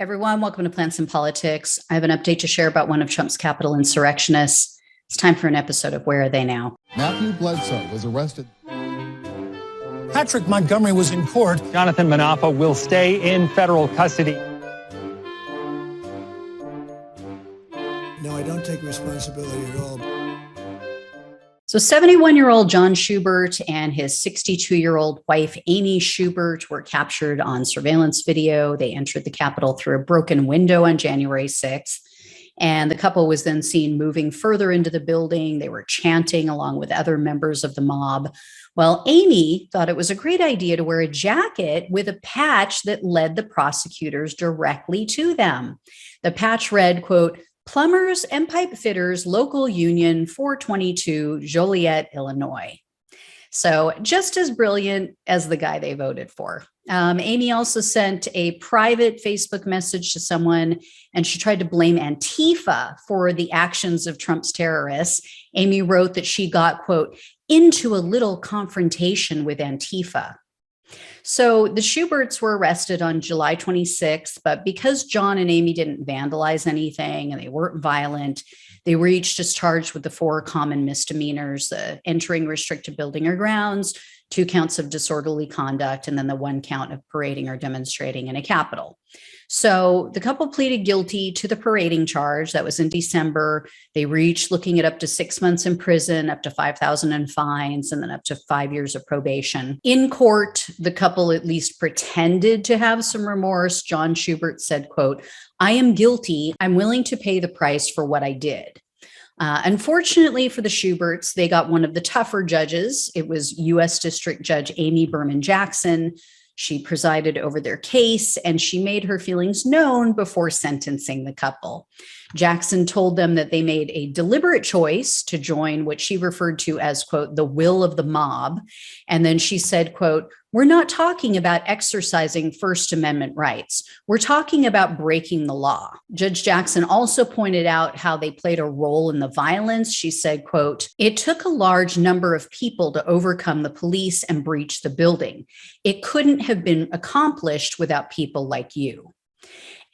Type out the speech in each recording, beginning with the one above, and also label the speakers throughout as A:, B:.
A: Everyone, welcome to Plants and Politics. I have an update to share about one of Trump's Capitol insurrectionists. It's time for an episode of Where Are They Now?
B: Matthew Bledsoe was arrested.
C: Patrick Montgomery was in court.
D: Jonathan Manapa will stay in federal custody.
C: No, I don't take responsibility at all.
A: So 71-year-old John Schubert and his 62-year-old wife, Amy Schubert, were captured on surveillance video. They entered the Capitol through a broken window on January 6th. And the couple was then seen moving further into the building. They were chanting along with other members of the mob. Well, Amy thought it was a great idea to wear a jacket with a patch that led the prosecutors directly to them. The patch read, quote, "Plumbers and Pipe Fitters Local Union 422, Joliet, Illinois." So just as brilliant as the guy they voted for. Amy also sent a private Facebook message to someone, and she tried to blame Antifa for the actions of Trump's terrorists. Amy wrote that she got, quote, "into a little confrontation with Antifa." So the Schuberts were arrested on July 26th, but because John and Amy didn't vandalize anything and they weren't violent, they were each just charged with the 4 common misdemeanors: entering restricted building or grounds, 2 counts of disorderly conduct, and then the 1 count of parading or demonstrating in a Capitol. So the couple pleaded guilty to the parading charge. That was in December. They were each looking at up to 6 months in prison, up to $5,000 in fines, and then up to 5 years of probation. In court, the couple at least pretended to have some remorse. John Schubert said, quote, "I am guilty. I'm willing to pay the price for what I did." Unfortunately for the Schuberts, they got one of the tougher judges. It was U.S. District Judge Amy Berman Jackson. She presided over their case, and she made her feelings known before sentencing the couple. Jackson told them that they made a deliberate choice to join what she referred to as, quote, "the will of the mob." And then she said, quote, "We're not talking about exercising First Amendment rights. We're talking about breaking the law." Judge Jackson also pointed out how they played a role in the violence. She said, quote, "It took a large number of people to overcome the police and breach the building. It couldn't have been accomplished without people like you."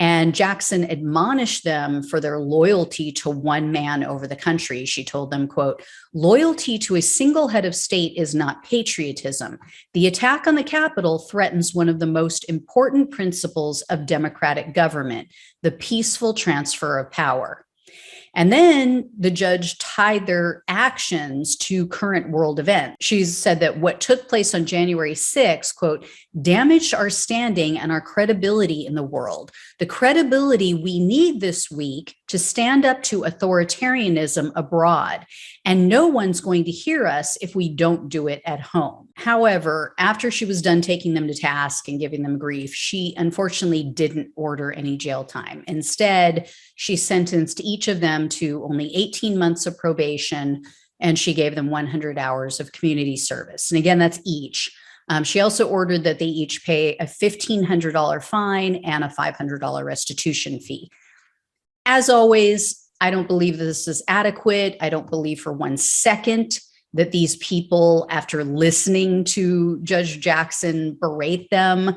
A: And Jackson admonished them for their loyalty to one man over the country. She told them, quote, "Loyalty to a single head of state is not patriotism. The attack on the Capitol threatens one of the most important principles of democratic government, the peaceful transfer of power." And then the judge tied their actions to current world events. She said that what took place on January 6th, quote, "damaged our standing and our credibility in the world, the credibility we need this week to stand up to authoritarianism abroad. And no one's going to hear us if we don't do it at home." However, after she was done taking them to task and giving them grief, she unfortunately didn't order any jail time. Instead, she sentenced each of them to only 18 months of probation, and she gave them 100 hours of community service. And again, that's each. She also ordered that they each pay a $1,500 fine and a $500 restitution fee. As always, I don't believe this is adequate. I don't believe for 1 second that these people, after listening to Judge Jackson berate them,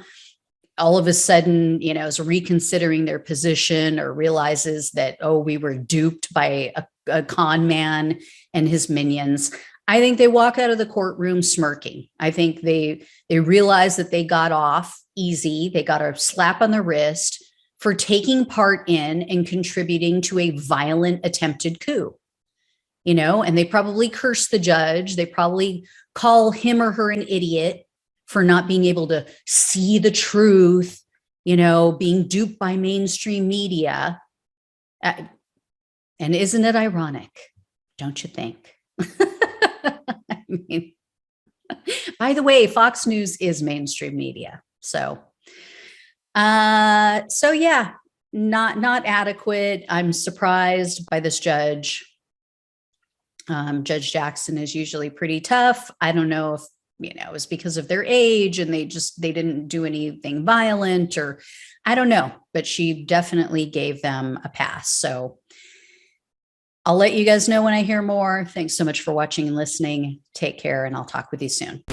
A: all of a sudden, is reconsidering their position or realizes that, oh, we were duped by a con man and his minions. I think they walk out of the courtroom smirking. I think they realize that they got off easy. They got a slap on the wrist for taking part in and contributing to a violent attempted coup. And they probably curse the judge. They probably call him or her an idiot for not being able to see the truth, being duped by mainstream media. And isn't it ironic? Don't you think? I mean, by the way, Fox News is mainstream media. So yeah, not adequate. I'm surprised by this judge. Judge Jackson is usually pretty tough. I don't know if, it was because of their age and they didn't do anything violent, or I don't know, but she definitely gave them a pass. So I'll let you guys know when I hear more. Thanks so much for watching and listening. Take care, and I'll talk with you soon.